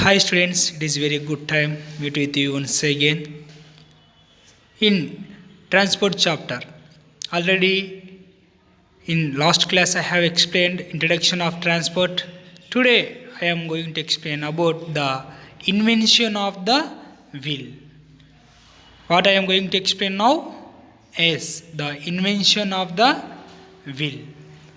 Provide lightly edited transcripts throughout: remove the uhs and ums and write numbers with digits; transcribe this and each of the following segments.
Hi students, it is very good time meet with you once again in transport chapter. Already in last class I have explained introduction of transport. Today I am going to explain about the invention of the wheel. What I am going to explain now is the invention of the wheel.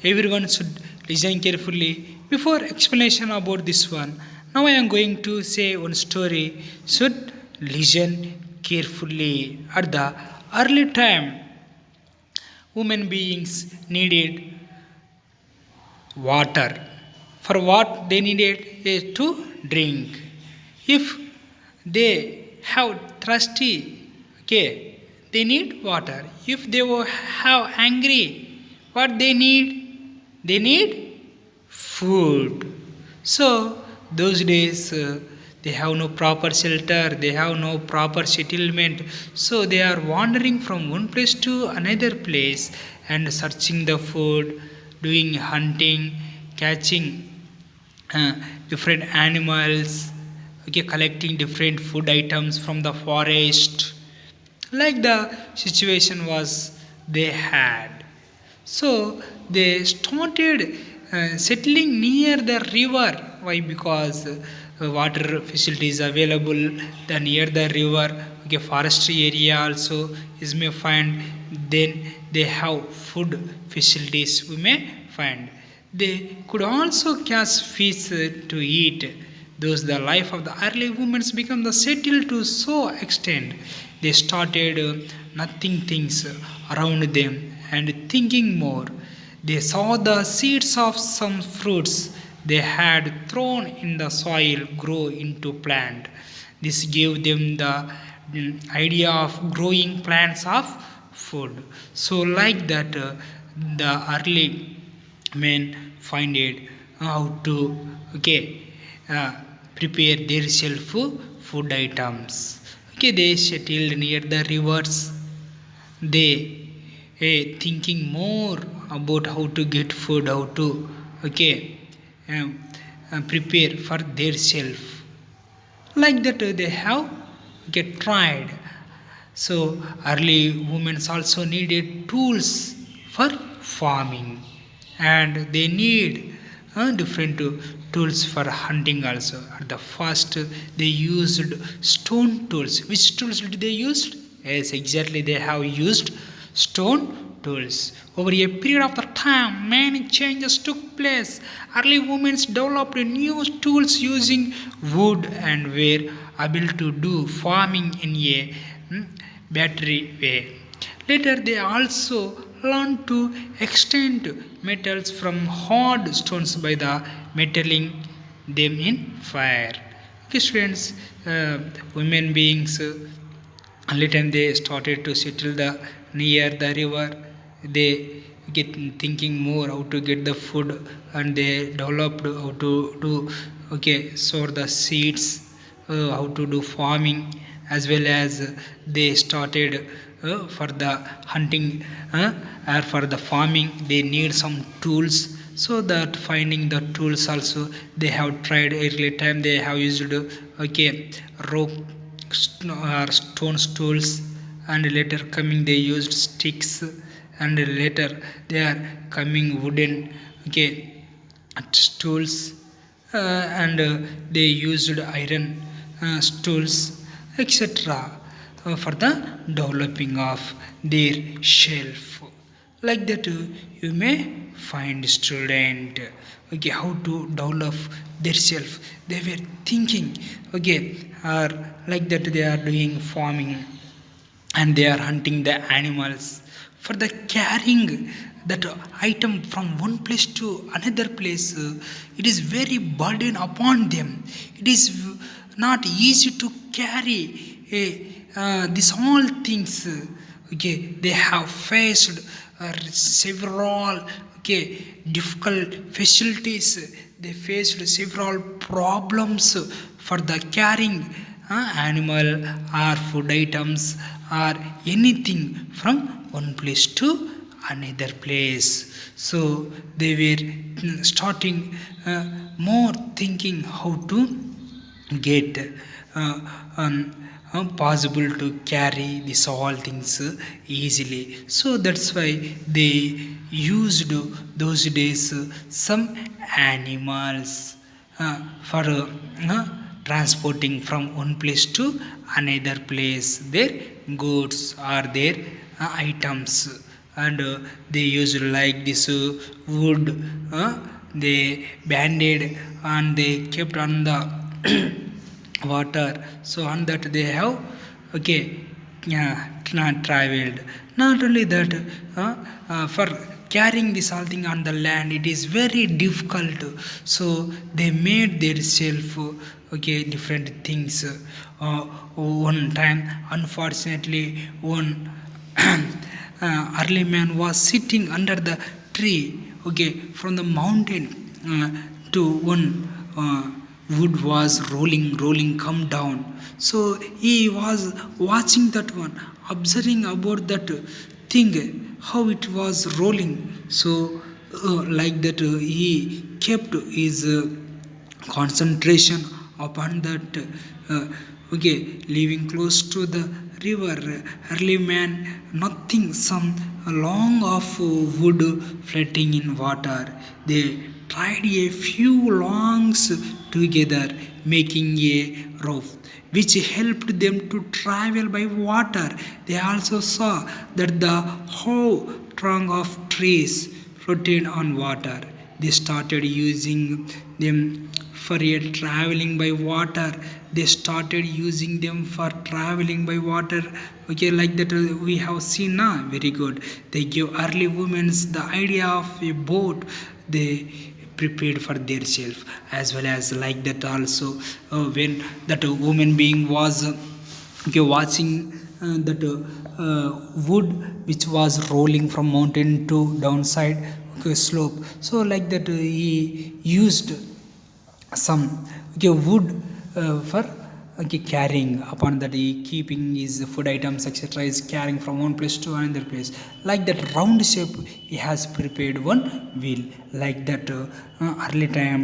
Everyone should listen carefully before explanation about this one. Now I am going to say one story. Should listen carefully. At the early time, human beings needed water. For what they needed is to drink. If they have thirsty, okay, they need water. If they were have angry, what they need? They need food. So those days they have no proper shelter, they have no proper settlement, so they are wandering from one place to another place and searching the food, doing hunting, catching different animals, okay, collecting different food items from the forest, like the situation was they had. So they started settling near the river. Why? Because water facilities available the near the river. Okay, forestry area also is may find. Then they have food facilities we may find. They could also catch fish to eat. Thus, the life of the early humans become the settled to so extent they started nothing things around them and thinking more. They saw the seeds of some fruits they had thrown in the soil grow into plant. This gave them the idea of growing plants of food. So, like that, the early men find it how to okay prepare their self food items. Okay, they settled near the rivers. They thinking more about how to get food, how to okay prepare for their self. Like that, they have get tried. So early women also needed tools for farming, and they need different tools for hunting also. At the first, they used stone tools. Which tools did they use? Yes, exactly. They have used stone tools. Over a period of the time, many changes took place. Early women developed new tools using wood and were able to do farming in a battery way. Later, they also learned to extract metals from hard stones by the metaling them in fire. Okay, students, women beings later they started to settle the near the river. They get thinking more how to get the food, and they developed how to do okay sow the seeds, how to do farming, as well as they started for the hunting or for the farming they need some tools. So that finding the tools also they have tried early time. They have used okay rope or stones tools, and later coming they used sticks, and later they are coming wooden okay stools, and they used iron stools, etc., for the developing of their shelf. Like that, you may find student okay how to develop their self. They were thinking okay, or like that they are doing farming and they are hunting the animals for the carrying that item from one place to another place. It is very burden upon them. It is not easy to carry these all things. Okay, they have faced several okay difficult facilities. They faced several problems for the carrying animal or food items or anything from one place to another place. So they were starting more thinking how to get uh, possible to carry these all things easily. So that's why they used those days some animals for transporting from one place to another place their goods or their items. And they used like this wood, they banded and they kept on the water. So on that they have okay traveled. Not only that, for carrying this all thing on the land it is very difficult. So they made their self okay different things. One time unfortunately one early man was sitting under the tree, okay, from the mountain to one wood was rolling come down. So he was watching that one, observing about that thing, how it was rolling. So like that he kept his concentration upon that okay living close to the river. Early man nothing, some long of wood floating in water. They tried a few longs together, making a roof which helped them to travel by water. They also saw that the whole trunk of trees floated on water. They started using them for a traveling by water. They started using them for traveling by water. Okay, like that we have seen now. Very good. They give early women the idea of a boat. They prepared for their self as well as like that also. When that woman being was okay watching that wood which was rolling from mountain to downside okay, slope. So like that he used some okay, wood for okay, carrying. Upon that he keeping his food items etc is carrying from one place to another place. Like that round shape he has prepared one wheel. Like that early time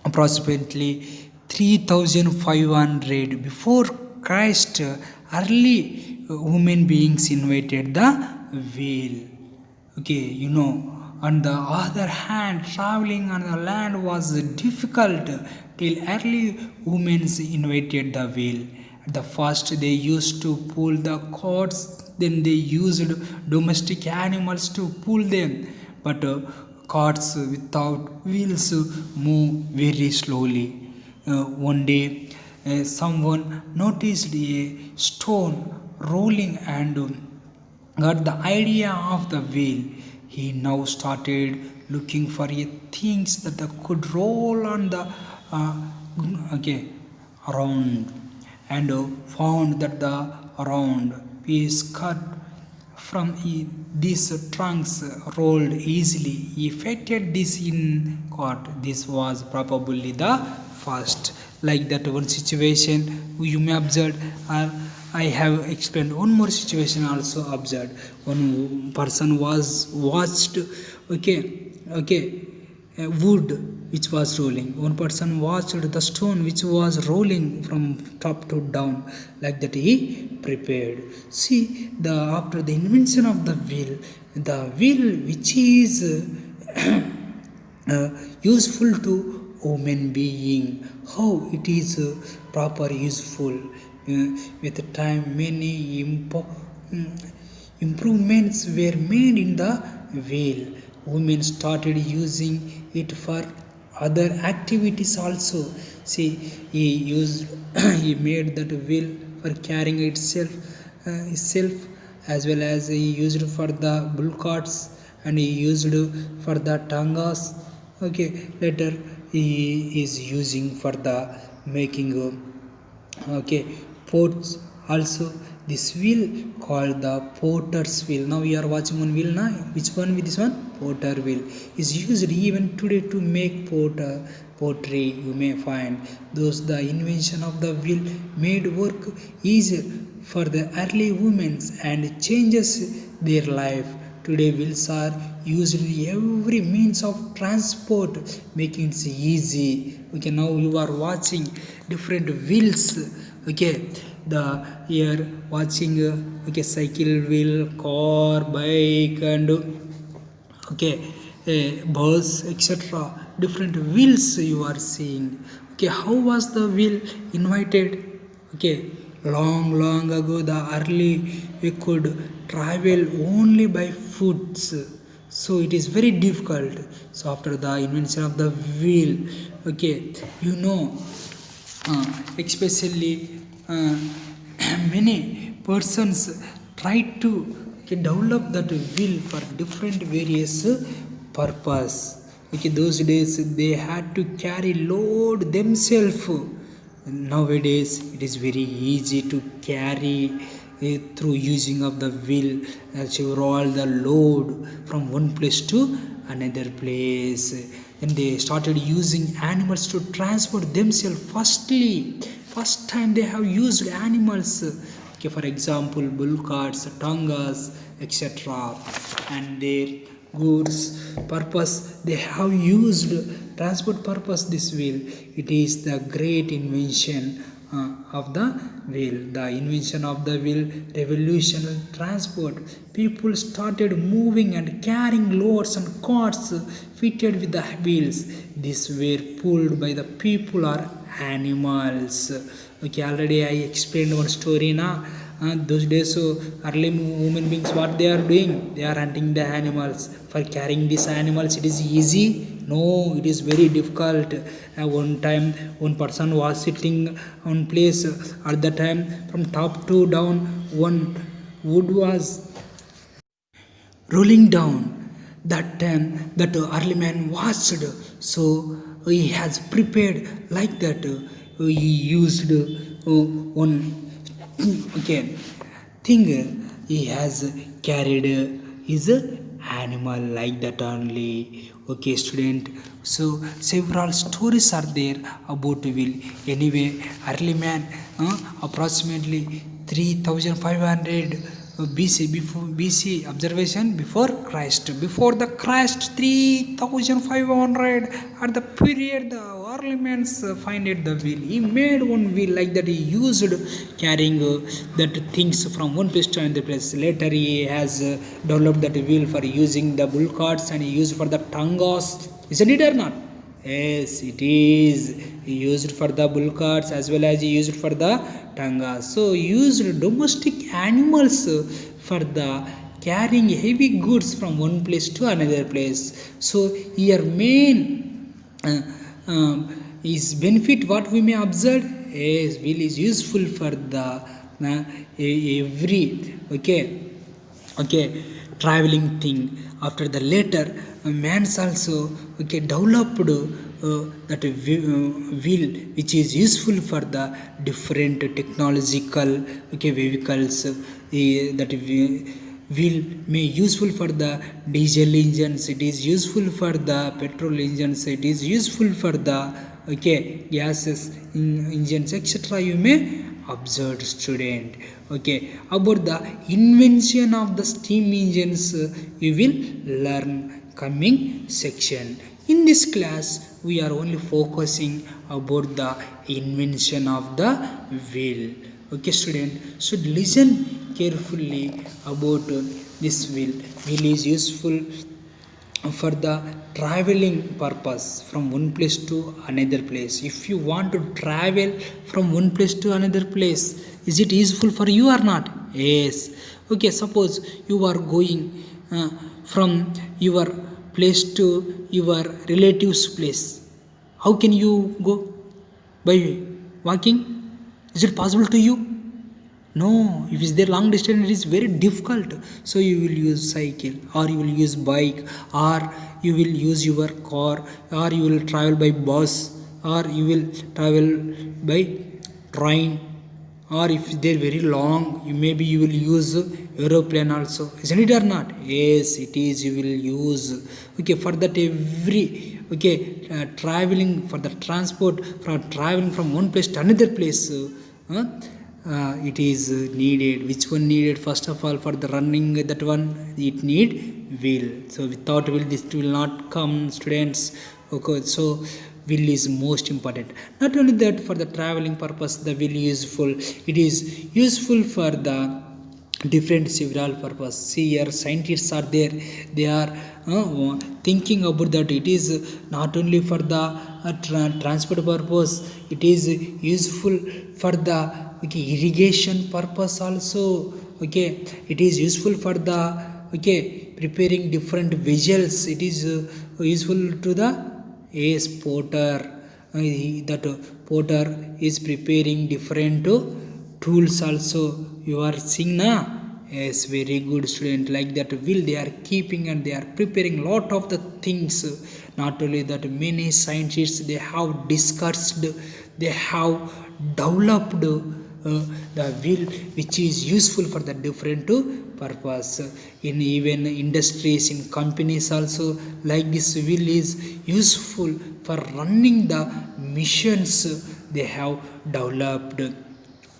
approximately 3500 before Christ, early human beings invented the wheel. Okay, you know. On the other hand, traveling on the land was difficult till early humans invented the wheel. At the first, they used to pull the carts, then they used domestic animals to pull them. But carts without wheels move very slowly. One day, someone noticed a stone rolling and got the idea of the wheel. He now started looking for things that could roll on the okay around, and found that the round piece cut from these trunks rolled easily. He fitted this in cart. This was probably the first. Like that one situation you may observe. I have explained one more situation also observed. One person was watched okay wood which was rolling. One person watched the stone which was rolling from top to down. Like that he prepared. See, the after the invention of the wheel which is useful to human being, how it is proper useful. With time many improvements were made in the wheel. Women started using it for other activities also. See, he used he made that wheel for carrying itself, as well as he used for the bull carts, and he used for the tangas. Okay, later he is using for the making okay ports also. This wheel called the potter's wheel. Now we are watching one wheel now. Which one with this one? Potter wheel is used even today to make pottery. You may find those the invention of the wheel made work easier for the early women and changes their life today wheels are used in every means of transport, making it easy. Okay, now you are watching different wheels. Okay, the here watching okay, cycle wheel, car, bike, and okay, bus, etc. Different wheels you are seeing. Okay, how was the wheel invented? Okay, long ago, the early we could travel only by foots, so it is very difficult. So after the invention of the wheel, okay, you know, especially many persons try to develop that wheel for different various purpose. Okay, those days they had to carry load themselves. Nowadays it is very easy to carry through using of the wheel, roll the load from one place to another place. Then they started using animals to transport themselves. First time they have used animals. Okay, for example, bull carts, tangas, etc. And their goods purpose, they have used transport purpose this wheel. It is the great invention of the wheel. The invention of the wheel revolutionized transport. People started moving and carrying loads and carts fitted with the wheels. These were pulled by the people or animals. Okay, already I explained one story now. Those days, so early human beings, what they are doing, they are hunting the animals. For carrying these animals, it is easy? No, it is very difficult. One time one person was sitting on place. At the time, from top to down, one wood was rolling down. That time that early man watched, so he has prepared like that. He used one okay thing. He has carried his animal like that only. Okay, student, so several stories are there about wheel. Anyway, early man, approximately 3500 BC, before BC observation, before Christ. Before the Christ, 3500 at the period the early man find the wheel. He made one wheel like that. He used carrying that things from one place to another place. Later he has developed that wheel for using the bull carts, and he used for the tangas. Isn't it or not? Yes, it is. He used for the bull carts as well as he used for the tangas. So he used domestic animals for the carrying heavy goods from one place to another place. So here main is benefit what we may observe. Yes, wheel is useful for the every okay traveling thing. After the later man's also developed that wheel which is useful for the different technological vehicles. That wheel may useful for the diesel engines, it is useful for the petrol engines, it is useful for the gases engines, etc. You may observe, student. Okay, about the invention of the steam engines you will learn coming section. In this class we are only focusing about the invention of the wheel. Okay, student, should listen carefully about this wheel. Wheel is useful for the traveling purpose from one place to another place. If you want to travel from one place to another place, is it useful for you or not? Yes. Okay, suppose you are going from your place to your relative's place. How can you go? By walking? Is it possible to you? No, if it's there long distance, it is very difficult. So you will use cycle, or you will use bike, or you will use your car, or you will travel by bus, or you will travel by train, or if they're very long, maybe you will use aeroplane also. Isn't it or not? Yes, it is. You will use. Okay, for that every traveling for the transport, from traveling from one place to another place. it is needed. Which one needed? First of all, for the running that one, it need wheel. So without wheel this will not come, students. Okay, so wheel is most important. Not only that, for the traveling purpose the wheel useful. It is useful for the different several purpose. See here, scientists are there, they are thinking about that. It is not only for the transport purpose, it is useful for the irrigation purpose also. Okay, it is useful for the preparing different vessels. It is useful to the porter. That porter is preparing different tools also. You are seeing na? Yes, very good, student. Like that will they are keeping and they are preparing lot of the things. Not only that, many scientists they have discussed, they have developed the wheel which is useful for the different purpose. In even industries, in companies also, like this wheel is useful for running the missions they have developed.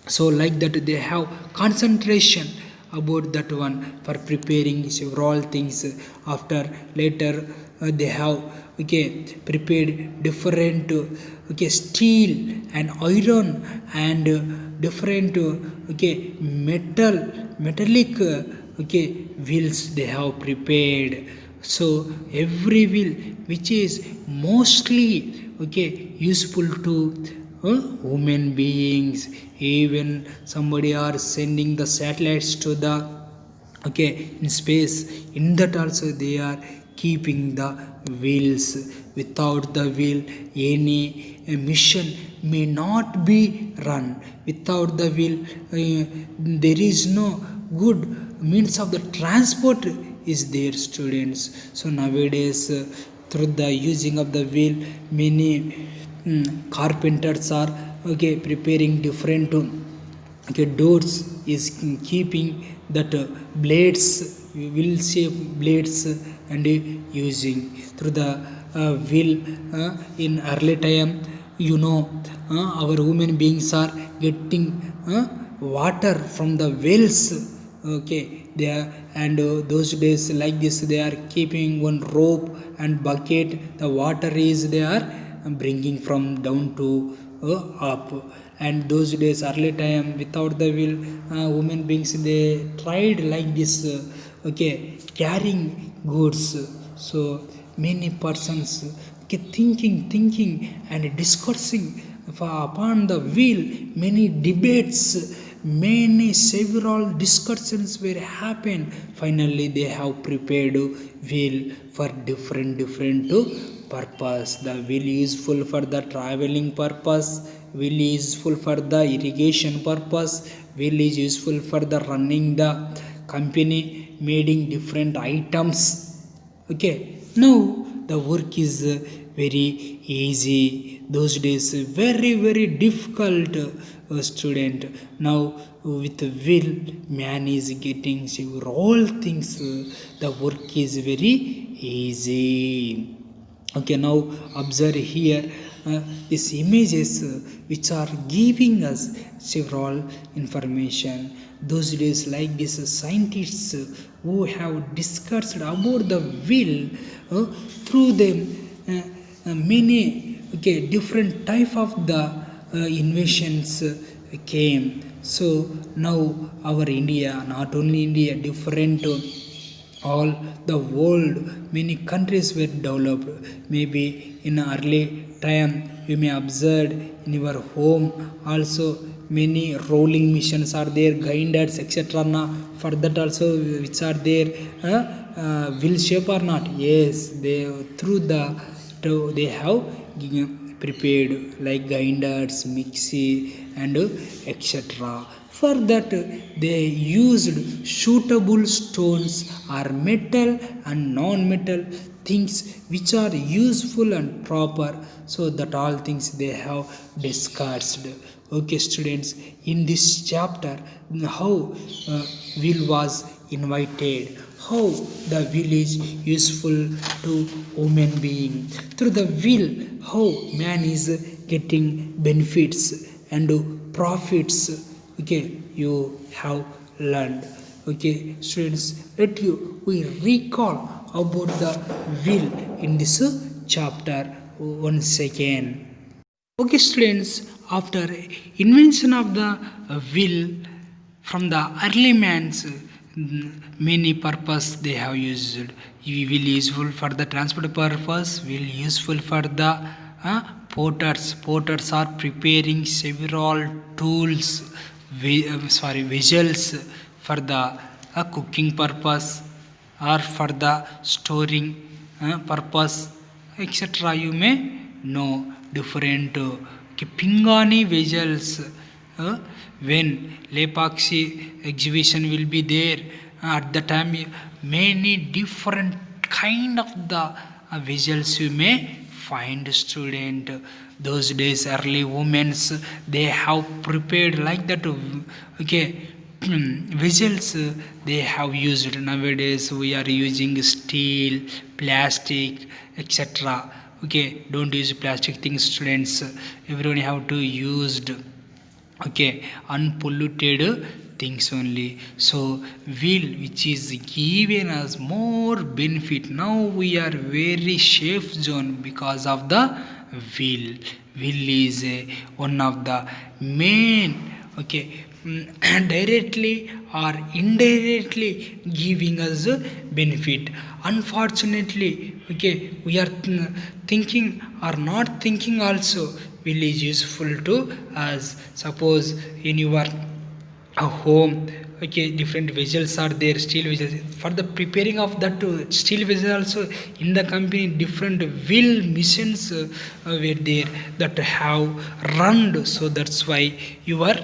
So like that they have concentration about that one for preparing several things. After later they have prepared different steel and iron and different metallic wheels they have prepared. So every wheel which is mostly useful to human beings. Even somebody are sending the satellites to the in space, in that also they are keeping the wheels. Without the wheel any mission may not be run. Without the wheel there is no good means of the transport is there, students. So nowadays through the using of the wheel, many carpenters are preparing different doors, is keeping that blades, wheel shape blades, and using through the wheel. In early time, our human beings are getting water from the wells. They are, and those days like this they are keeping one rope and bucket. The water is they are bringing from down to up. And those days early time, without the wheel, human beings they tried like this carrying goods. So many persons thinking and discussing upon the wheel. Many debates, many several discussions were happened. Finally they have prepared wheel for different purpose. The wheel is useful for the traveling purpose, wheel is useful for the irrigation purpose, wheel is useful for the running the company, making different items. Now the work is very easy. Those days very difficult, student. Now with wheel man is getting all things, the work is very easy. Now observe here these images which are giving us several information. Those days like this, scientists who have discussed about the wheel, through them many different type of the inventions came. So now our India, not only India, different all the world, many countries were developed. Maybe in early time you may observe in your home also many rolling missions are there, grinders, etc. For that also which are there wheel shape or not. Yes, they through the they have prepared like grinders, mixie, and etc. For that they used suitable stones or metal and non-metal things which are useful and proper. So that all things they have discussed. Students, in this chapter, how wheel was invited, how the wheel is useful to human being. Through the wheel, how man is getting benefits and profits. you have learned. Students, let we recall about the wheel in this chapter once again. Students, after invention of the wheel from the early man's, many purpose they have used. Wheel useful for the transport purpose, wheel useful for the porters are preparing several tools, vessels for the cooking purpose or for the storing purpose, etc. You may know different pingani vessels. When Lepaksi exhibition will be there, at the time many different kind of the vessels you may find, student. Those days early women's they have prepared like that vessels they have used. Nowadays we are using steel, plastic, etc. Don't use plastic things, students. Everyone have to used unpolluted things only. So wheel which is given us more benefit, now we are very safe zone because of the wheel. Wheel is one of the main directly or indirectly giving us benefit. Unfortunately we are thinking or not thinking also wheel is useful to us. Suppose in your home different vessels are there, steel vessels. For the preparing of that steel vessel also in the company different wheel machines were there that have run. So that's why your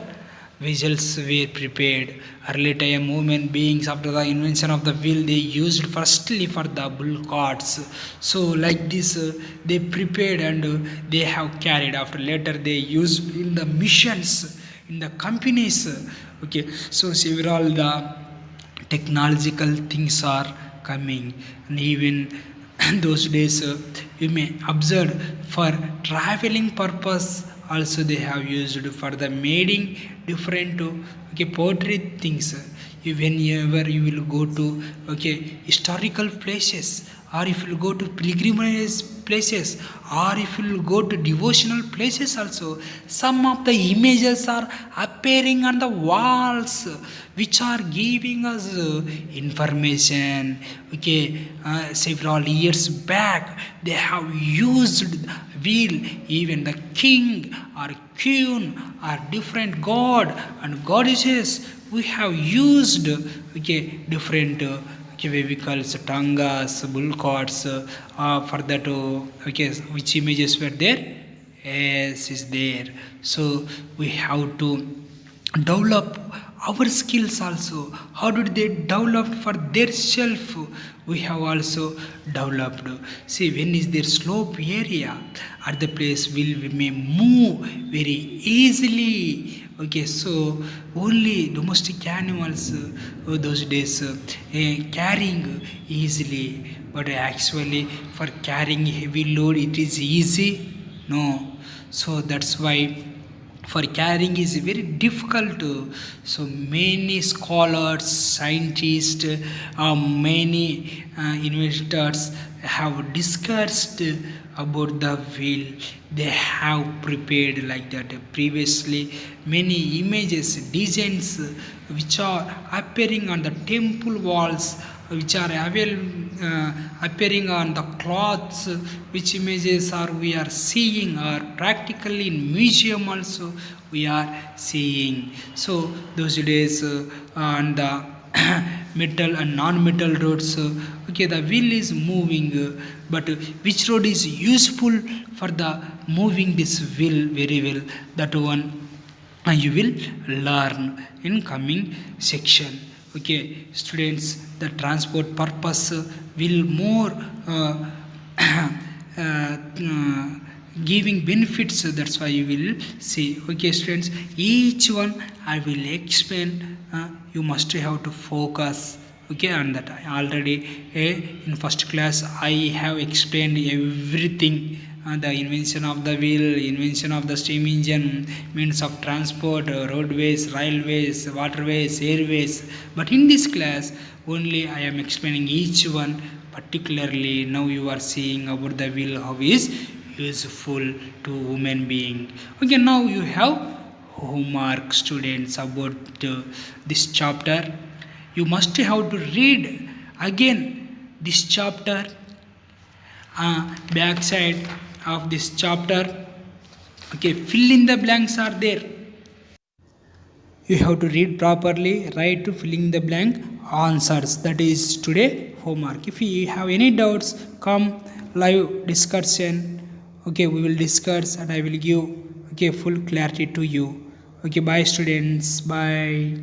vessels were prepared. Early time human beings, after the invention of the wheel, they used firstly for the bull carts. So like this they prepared and they have carried. After later they used in the missions in the companies. So several the technological things are coming, and even those days you may observe for traveling purpose also they have used for the making different poetry things. Whenever you will go to historical places, or if you will go to pilgrimage places, or if you will go to devotional places also, some of the images are appearing on the walls which are giving us information. Several years back they have used wheel. Even the king or queen or different god and goddesses, we have used different vehicles, tangas, bull carts for that. Which images were there? Yes, is there. So we have to develop our skills also. How did they develop for their self? We have also developed. See, when is there slope area at the place will we may move very easily. So only domestic animals those days carrying easily, but actually for carrying heavy load it is easy? No. So that's why for carrying is very difficult. So many scholars, scientists, many inventors have discussed about the wheel. They have prepared like that. Previously many images, designs which are appearing on the temple walls, which are appearing on the cloths, which images are we are seeing, or practically in museum also we are seeing. So those days on the metal and non-metal roads the wheel is moving, but which road is useful for the moving this wheel very well, that one you will learn in coming section. Students, the transport purpose will more giving benefits. That's why you will see. Students, each one I will explain. You must have to focus Okay, and that I already in first class I have explained everything, the invention of the wheel, invention of the steam engine, means of transport, roadways, railways, waterways, airways. But in this class only I am explaining each one particularly. Now you are seeing about the wheel, how is useful to human being. Okay, now you have homework, students, about this chapter. You must have to read again this chapter, back side of this chapter. Okay, fill in the blanks are there. You have to read properly, write to filling the blank answers. That is today homework. If you have any doubts, come live discussion. Okay, we will discuss and I will give, okay, full clarity to you. Okay, bye students, bye.